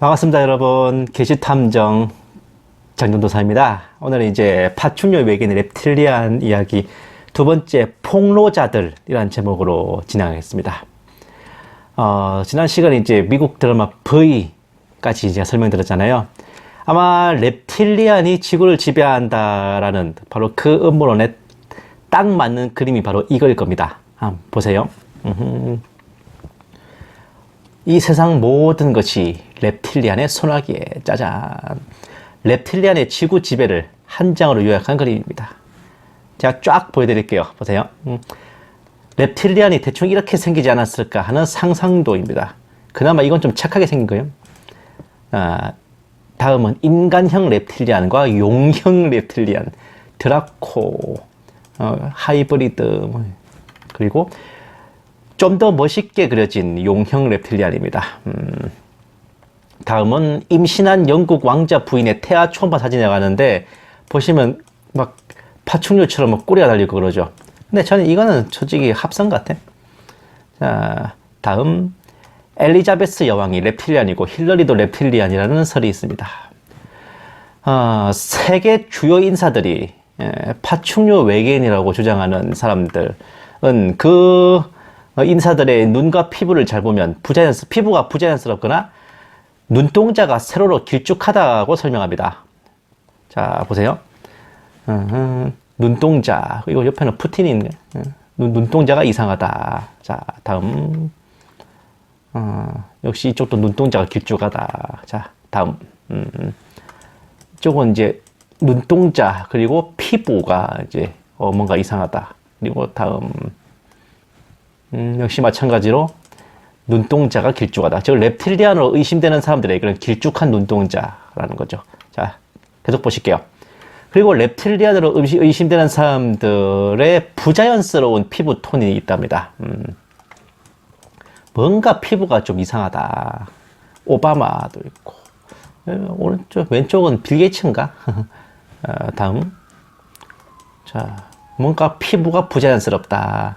반갑습니다, 여러분. 게시탐정 장정도사입니다. 오늘은 이제 파충류 외계인 reptilian 이야기 두 번째 폭로자들이라는 제목으로 진행하겠습니다. 지난 시간에 이제 미국 드라마 V까지 이제 설명드렸잖아요. 아마 reptilian이 지구를 지배한다라는 바로 그 음모론에 딱 맞는 그림이 바로 이거일 겁니다. 한번 보세요. 이 세상 모든 것이 reptilian의 손아귀에 짜잔. reptilian의 지구 지배를 한 장으로 요약한 그림입니다. 제가 쫙 보여드릴게요. 보세요. reptilian이 대충 이렇게 생기지 않았을까 하는 상상도입니다. 그나마 이건 좀 착하게 생긴 거예요. 다음은 인간형 reptilian과 용형 reptilian, 드라코, 하이브리드, 그리고 좀 더 멋있게 그려진 용형 reptilian입니다. 다음은 임신한 영국 왕자 부인의 태아 초음파 사진이 나가는데 보시면 막 파충류처럼 막 꼬리가 달리고 그러죠. 근데 저는 이거는 솔직히 합성 같아. 자, 다음 엘리자베스 여왕이 reptilian이고 힐러리도 reptilian이라는 설이 있습니다. 세계 주요 인사들이 파충류 외계인이라고 주장하는 사람들은 그 인사들의 눈과 피부를 잘 보면 피부가 부자연스럽거나 눈동자가 세로로 길쭉하다고 설명합니다. 자, 보세요. 눈동자, 이거 옆에는 푸틴이 있네. 눈동자가 이상하다. 자, 다음. 역시 이쪽도 눈동자가 길쭉하다. 자, 다음. 이쪽은 이제 눈동자, 그리고 피부가 이제 뭔가 이상하다. 그리고 다음. 역시 마찬가지로 눈동자가 길쭉하다. 즉 reptilian으로 의심되는 사람들의 그런 길쭉한 눈동자라는 거죠. 자, 계속 보실게요. 그리고 reptilian으로 의심되는 사람들의 부자연스러운 피부 톤이 있답니다. 뭔가 피부가 좀 이상하다. 오바마도 있고, 오른쪽 왼쪽은 빌 게이츠인가? 다음. 자, 뭔가 피부가 부자연스럽다.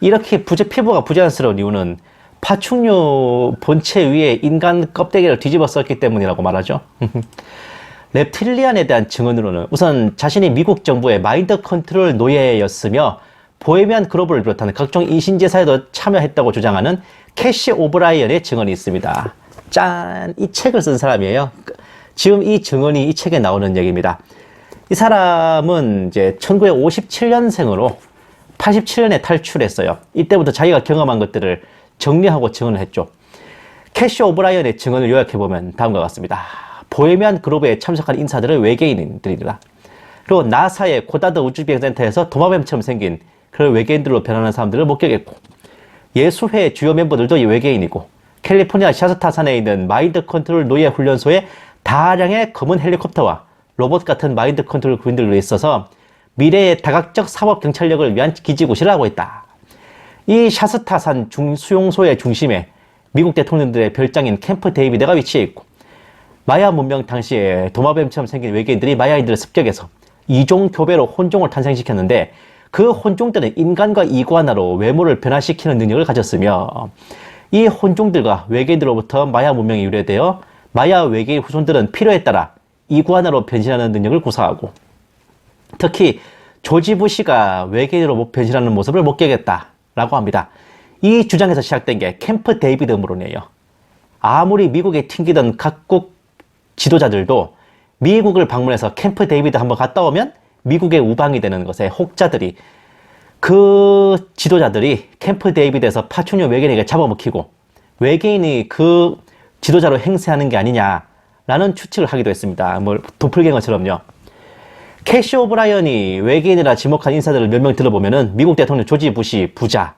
이렇게 피부가 부자연스러운 이유는 파충류 본체 위에 인간 껍데기를 뒤집어 썼기 때문이라고 말하죠. reptilian에 대한 증언으로는 우선 자신이 미국 정부의 마인드 컨트롤 노예였으며 보헤미안 그로브를 비롯한 각종 이신제사에도 참여했다고 주장하는 캐시 오브라이언의 증언이 있습니다. 짠! 이 책을 쓴 사람이에요. 지금 이 증언이 이 책에 나오는 얘기입니다. 이 사람은 이제 1957년생으로 87년에 탈출했어요. 이때부터 자기가 경험한 것들을 정리하고 증언을 했죠. 캐시 오브라이언의 증언을 요약해보면 다음과 같습니다. 보헤미안 그로브에 참석한 인사들은 외계인들이라. 그리고 나사의 고다드 우주비행센터에서 도마뱀처럼 생긴 그런 외계인들로 변하는 사람들을 목격했고, 예수회의 주요 멤버들도 외계인이고, 캘리포니아 샤스타산에 있는 마인드 컨트롤 노예 훈련소에 다량의 검은 헬리콥터와 로봇 같은 마인드 컨트롤 군인들로 있어서 미래의 다각적 사법 경찰력을 위한 기지구실을 하고 있다. 이 샤스타산 수용소의 중심에 미국 대통령들의 별장인 캠프 데이비드가 위치해 있고, 마야 문명 당시에 도마뱀처럼 생긴 외계인들이 마야인들을 습격해서 이종 교배로 혼종을 탄생시켰는데, 그 혼종들은 인간과 이구아나로 외모를 변화시키는 능력을 가졌으며, 이 혼종들과 외계인들로부터 마야 문명이 유래되어 마야 외계인 후손들은 필요에 따라 이구아나로 변신하는 능력을 구사하고, 특히 조지 부시가 외계인으로 변신하는 모습을 목격했다라고 합니다. 이 주장에서 시작된 게 캠프 데이비드 음모론이에요. 아무리 미국에 튕기던 각국 지도자들도 미국을 방문해서 캠프 데이비드 한번 갔다 오면 미국의 우방이 되는 것에 혹자들이, 그 지도자들이 캠프 데이비드에서 파충류 외계인에게 잡아먹히고 외계인이 그 지도자로 행세하는 게 아니냐라는 추측을 하기도 했습니다. 뭐 도플갱어처럼요. 캐시 오브라이언이 외계인이라 지목한 인사들을 몇 명 들어보면은 미국 대통령 조지 부시 부자,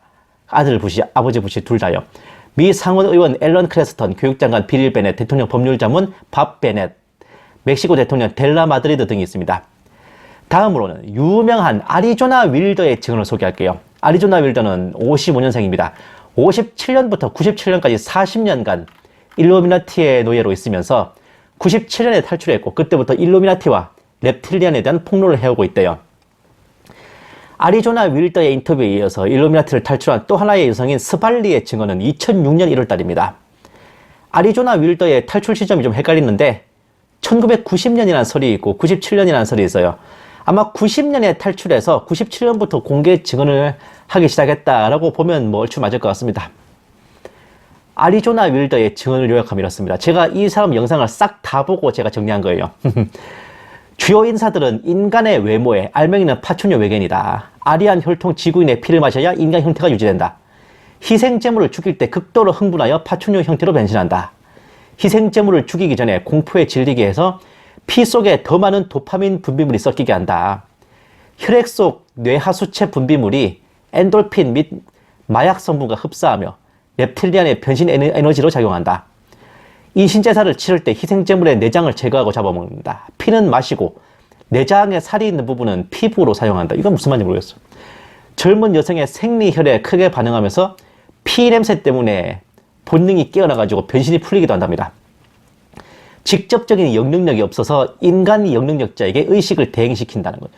아들 부시, 아버지 부시 둘 다요. 미 상원 의원 앨런 크레스턴, 교육장관 빌 베넷, 대통령 법률자문 밥 베넷, 멕시코 대통령 델라 마드리드 등이 있습니다. 다음으로는 유명한 아리조나 윌더의 증언을 소개할게요. 아리조나 윌더는 55년생입니다. 57년부터 97년까지 40년간 일루미나티의 노예로 있으면서 97년에 탈출했고, 그때부터 일루미나티와 reptilian에 대한 폭로를 해오고 있대요. 아리조나 윌더의 인터뷰에 이어서 일루미나티를 탈출한 또 하나의 여성인 스발리의 증언은 2006년 1월달입니다. 아리조나 윌더의 탈출 시점이 좀 헷갈리는데 1990년이라는 설이 있고 97년이라는 설이 있어요. 아마 90년에 탈출해서 97년부터 공개 증언을 하기 시작했다라고 보면 뭐 얼추 맞을 것 같습니다. 아리조나 윌더의 증언을 요약하면 이렇습니다. 제가 이 사람 영상을 싹 다 보고 제가 정리한 거예요. 주요 인사들은 인간의 외모에 알맹이는 파충류 외계인이다. 아리안 혈통 지구인의 피를 마셔야 인간 형태가 유지된다. 희생제물을 죽일 때 극도로 흥분하여 파충류 형태로 변신한다. 희생제물을 죽이기 전에 공포에 질리게 해서 피 속에 더 많은 도파민 분비물이 섞이게 한다. 혈액 속 뇌하수체 분비물이 엔돌핀 및 마약 성분과 흡사하며 렙틸리안의 변신 에너지로 작용한다. 이 신제사를 치를 때 희생제물의 내장을 제거하고 잡아먹는다. 피는 마시고 내장에 살이 있는 부분은 피부로 사용한다. 이건 무슨 말인지 모르겠어. 젊은 여성의 생리혈에 크게 반응하면서 피 냄새 때문에 본능이 깨어나가지고 변신이 풀리기도 한답니다. 직접적인 영능력이 없어서 인간 영능력자에게 의식을 대행시킨다는 거죠.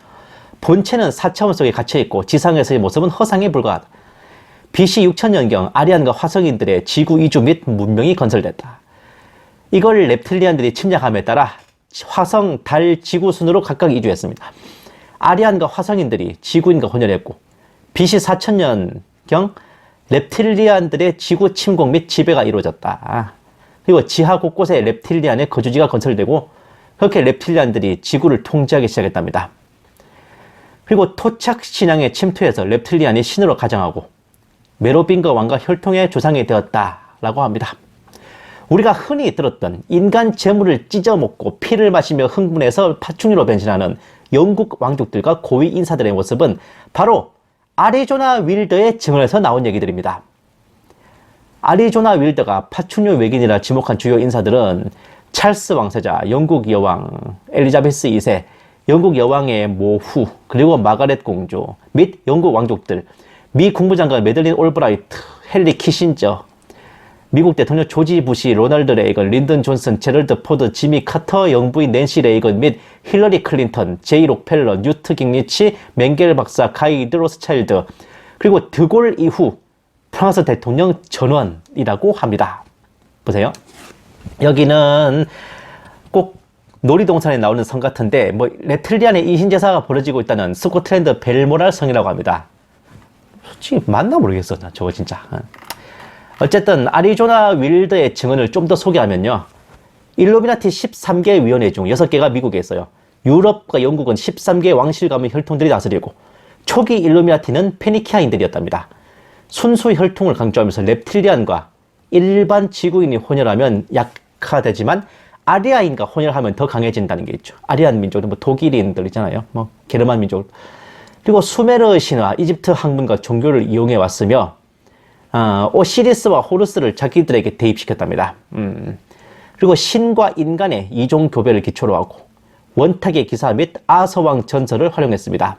본체는 4차원 속에 갇혀있고 지상에서의 모습은 허상에 불과하다. BC 6000년경 아리안과 화성인들의 지구 이주 및 문명이 건설됐다. 이걸 렙틸리안들이 침략함에 따라 화성, 달, 지구 순으로 각각 이주했습니다. 아리안과 화성인들이 지구인과 혼혈했고 BC 4000년경 렙틸리안들의 지구 침공 및 지배가 이루어졌다. 그리고 지하 곳곳에 렙틸리안의 거주지가 건설되고 그렇게 렙틸리안들이 지구를 통제하기 시작했답니다. 그리고 토착 신앙에 침투해서 렙틸리안이 신으로 가장하고 메로빙거 왕과 혈통의 조상이 되었다라고 합니다. 우리가 흔히 들었던 인간 재물을 찢어먹고 피를 마시며 흥분해서 파충류로 변신하는 영국 왕족들과 고위 인사들의 모습은 바로 아리조나 윌더의 증언에서 나온 얘기들입니다. 아리조나 윌더가 파충류 외계인이라 지목한 주요 인사들은 찰스 왕세자, 영국 여왕, 엘리자베스 2세, 영국 여왕의 모후, 그리고 마가렛 공주 및 영국 왕족들, 미 국무장관 매들린 올브라이트, 헨리 키신저, 미국 대통령 조지 부시, 로널드 레이건, 린든 존슨, 제럴드 포드, 지미 카터, 영부인 낸시 레이건 및 힐러리 클린턴, 제이 록펠러, 뉴트 깅리치, 맹겔 박사, 가이드 로스차일드, 그리고 드골 이후 프랑스 대통령 전원이라고 합니다. 보세요. 여기는 꼭 놀이동산에 나오는 성 같은데 뭐 렙틸리안의 이신제사가 벌어지고 있다는 스코틀랜드 벨모랄 성이라고 합니다. 솔직히 맞나 모르겠어. 나 저거 진짜. 어쨌든 아리조나 윌더의 증언을 좀 더 소개하면요. 일루미나티 13개 위원회 중 6개가 미국에 있어요. 유럽과 영국은 13개 왕실 가문 혈통들이 다스리고 초기 일루미나티는 페니키아인들이었답니다. 순수 혈통을 강조하면서 렙틸리안과 일반 지구인이 혼혈하면 약화되지만 아리아인과 혼혈하면 더 강해진다는 게 있죠. 아리안 민족은 뭐 독일인들 있잖아요. 뭐 게르만 민족. 그리고 수메르 신화, 이집트 학문과 종교를 이용해 왔으며 오시리스와 호루스를 자기들에게 대입시켰답니다. 그리고 신과 인간의 이종 교배를 기초로 하고 원탁의 기사 및 아서왕 전설을 활용했습니다.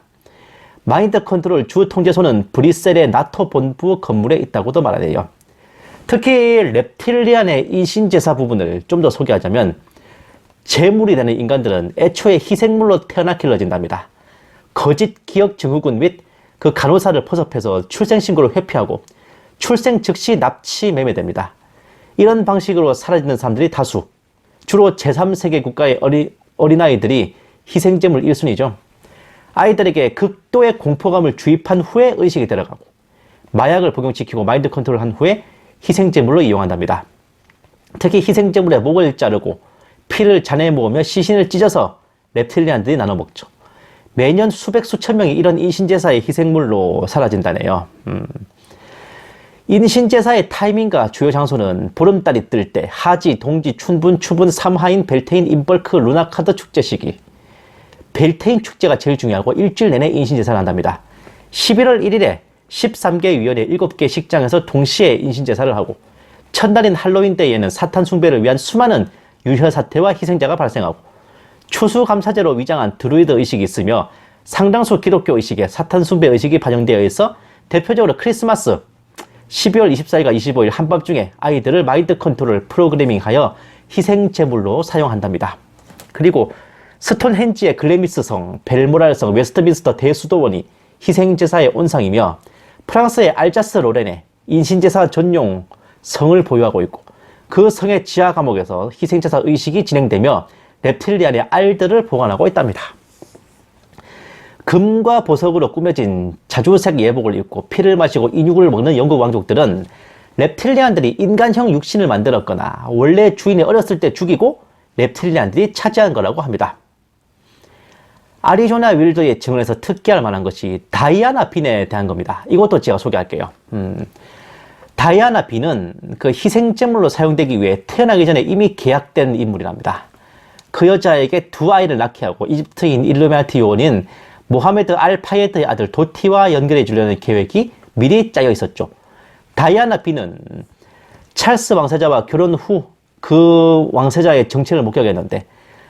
마인드 컨트롤 주 통제소는 브뤼셀의 나토 본부 건물에 있다고도 말하네요. 특히 렙틸리안의 이신제사 부분을 좀 더 소개하자면 재물이 되는 인간들은 애초에 희생물로 태어나 길러진답니다. 거짓 기억 증후군 및 그 간호사를 포섭해서 출생신고를 회피하고 출생 즉시 납치 매매됩니다. 이런 방식으로 사라지는 사람들이 다수. 주로 제3세계 국가의 어린아이들이 희생제물 1순위죠. 아이들에게 극도의 공포감을 주입한 후에 의식이 들어가고 마약을 복용시키고 마인드 컨트롤한 후에 희생제물로 이용한답니다. 특히 희생제물의 목을 자르고 피를 잔에 모으며 시신을 찢어서 렙틸리안들이 나눠 먹죠. 매년 수백 수천 명이 이런 인신제사의 희생물로 사라진다네요. 인신제사의 타이밍과 주요 장소는 보름달이 뜰 때 하지, 동지, 춘분, 추분, 삼하인, 벨테인, 임벌크, 루나카드 축제 시기. 벨테인 축제가 제일 중요하고 일주일 내내 인신제사를 한답니다. 11월 1일에 13개 위원회 7개 식장에서 동시에 인신제사를 하고 첫날인 할로윈데이에는 사탄 숭배를 위한 수많은 유혈사태와 희생자가 발생하고 추수감사제로 위장한 드루이드 의식이 있으며 상당수 기독교 의식에 사탄 숭배 의식이 반영되어 있어 대표적으로 크리스마스 12월 24일과 25일 한밤중에 아이들을 마인드 컨트롤 프로그래밍하여 희생제물로 사용한답니다. 그리고 스톤헨지의 글래미스성, 벨모랄성, 웨스트민스터 대수도원이 희생제사의 온상이며 프랑스의 알자스 로렌에 인신제사 전용 성을 보유하고 있고 그 성의 지하 감옥에서 희생제사 의식이 진행되며 렙틸리안의 알들을 보관하고 있답니다. 금과 보석으로 꾸며진 자주색 예복을 입고 피를 마시고 인육을 먹는 영국 왕족들은 렙틸리안들이 인간형 육신을 만들었거나 원래 주인이 어렸을 때 죽이고 렙틸리안들이 차지한 거라고 합니다. 아리조나 윌더의 증언에서 특기할 만한 것이 다이아나 빈에 대한 겁니다. 이것도 제가 소개할게요. 다이아나 빈은 그 희생제물로 사용되기 위해 태어나기 전에 이미 계약된 인물이랍니다. 그 여자에게 두 아이를 낳게 하고 이집트인 일루미나티 요원인 모하메드 알 파예드의 아들 도티와 연결해 주려는 계획이 미리 짜여 있었죠. 다이아나 빈은 찰스 왕세자와 결혼 후 그 왕세자의 정체를 목격했는데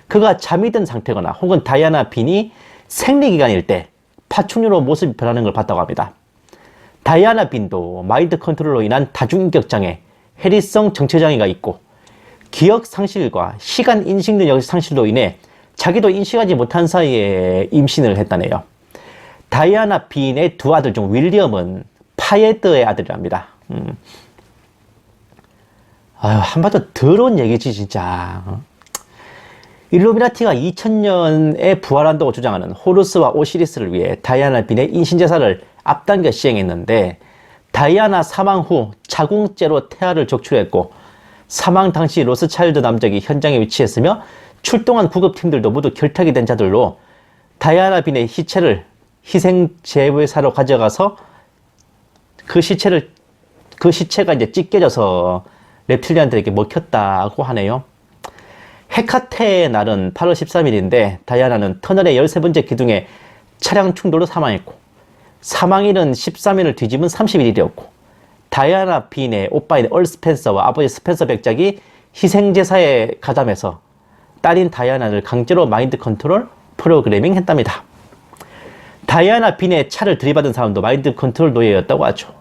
그가 잠이 든 상태거나 혹은 다이아나 빈이 생리기간일 때 파충류로 모습이 변하는 걸 봤다고 합니다. 다이아나 빈도 마인드 컨트롤로 인한 다중인격장애, 해리성 정체장애가 있고 기억 상실과 시간 인식 능력 상실로 인해 자기도 인식하지 못한 사이에 임신을 했다네요. 다이아나 빈의 두 아들 중 윌리엄은 파예드의 아들이랍니다. 아유, 한마디로 더러운 얘기지 진짜. 일루미나티가 2000년에 부활한다고 주장하는 호루스와 오시리스를 위해 다이아나 빈의 인신제사를 앞당겨 시행했는데 다이아나 사망 후 자궁죄로 태아를 적출했고 사망 당시 로스차일드 남작이 현장에 위치했으며 출동한 구급팀들도 모두 결탁이 된 자들로 다이아나 빈의 시체를 희생 제외사로 가져가서 그 시체가 이제 찢겨져서 렙틸리안들에게 먹혔다고 하네요. 헤카테의 날은 8월 13일인데 다이아나는 터널의 13번째 기둥에 차량 충돌로 사망했고 사망일은 13일을 뒤집은 31일이었고 다이아나 빈의 오빠인 얼 스펜서와 아버지 스펜서 백작이 희생제사에 가담해서 딸인 다이아나를 강제로 마인드 컨트롤 프로그래밍 했답니다. 다이아나 빈의 차를 들이받은 사람도 마인드 컨트롤 노예였다고 하죠.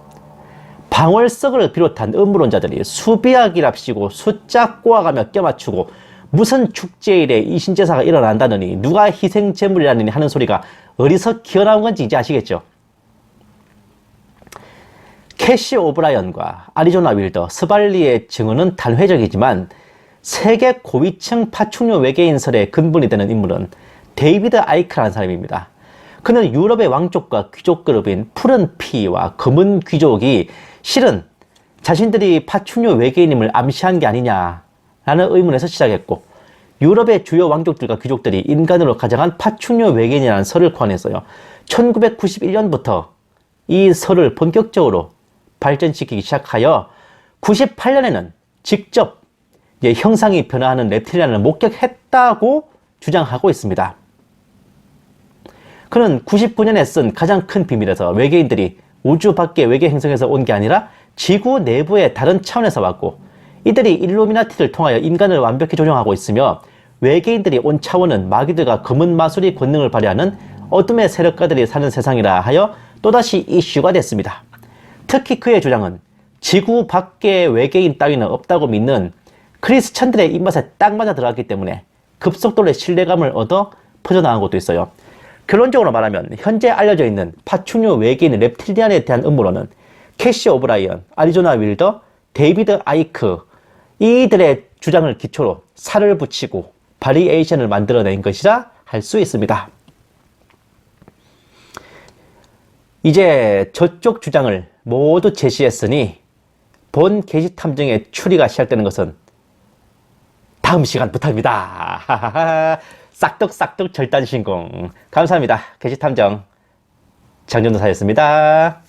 방월석을 비롯한 음모론자들이 수비약이랍시고 숫자 꼬아가며 껴맞추고 무슨 축제일에 이신제사가 일어난다느니 누가 희생제물이라느니 하는 소리가 어디서 기어나온 건지 이제 아시겠죠? 캐시 오브라이언과 아리조나 윌더, 스발리의 증언은 단회적이지만 세계 고위층 파충류 외계인설의 근본이 되는 인물은 데이비드 아이크라는 사람입니다. 그는 유럽의 왕족과 귀족 그룹인 푸른 피와 검은 귀족이 실은 자신들이 파충류 외계인임을 암시한 게 아니냐라는 의문에서 시작했고 유럽의 주요 왕족들과 귀족들이 인간으로 가장한 파충류 외계인이라는 설을 고안했어요. 1991년부터 이 설을 본격적으로 발전시키기 시작하여 98년에는 직접 형상이 변화하는 렙틸리안을 목격했다고 주장하고 있습니다. 그는 99년에 쓴 가장 큰 비밀에서 외계인들이 우주 밖의 외계 행성에서 온 게 아니라 지구 내부의 다른 차원에서 왔고 이들이 일루미나티를 통하여 인간을 완벽히 조종하고 있으며 외계인들이 온 차원은 마귀들과 검은 마술이 권능을 발휘하는 어둠의 세력가들이 사는 세상이라 하여 또다시 이슈가 됐습니다. 특히 그의 주장은 지구 밖의 외계인 따위는 없다고 믿는 크리스천들의 입맛에 딱 맞아 들어갔기 때문에 급속도로 신뢰감을 얻어 퍼져나간 것도 있어요. 결론적으로 말하면 현재 알려져 있는 파충류 외계인 렙틸리안에 대한 음모론은 캐시 오브라이언, 아리조나 윌더, 데이비드 아이크 이들의 주장을 기초로 살을 붙이고 바리에이션을 만들어낸 것이라 할 수 있습니다. 이제 저쪽 주장을 모두 제시했으니 본 게시탐정의 추리가 시작되는 것은 다음 시간부터입니다. 싹둑싹둑 절단신공. 감사합니다. 게시탐정 장전도사였습니다.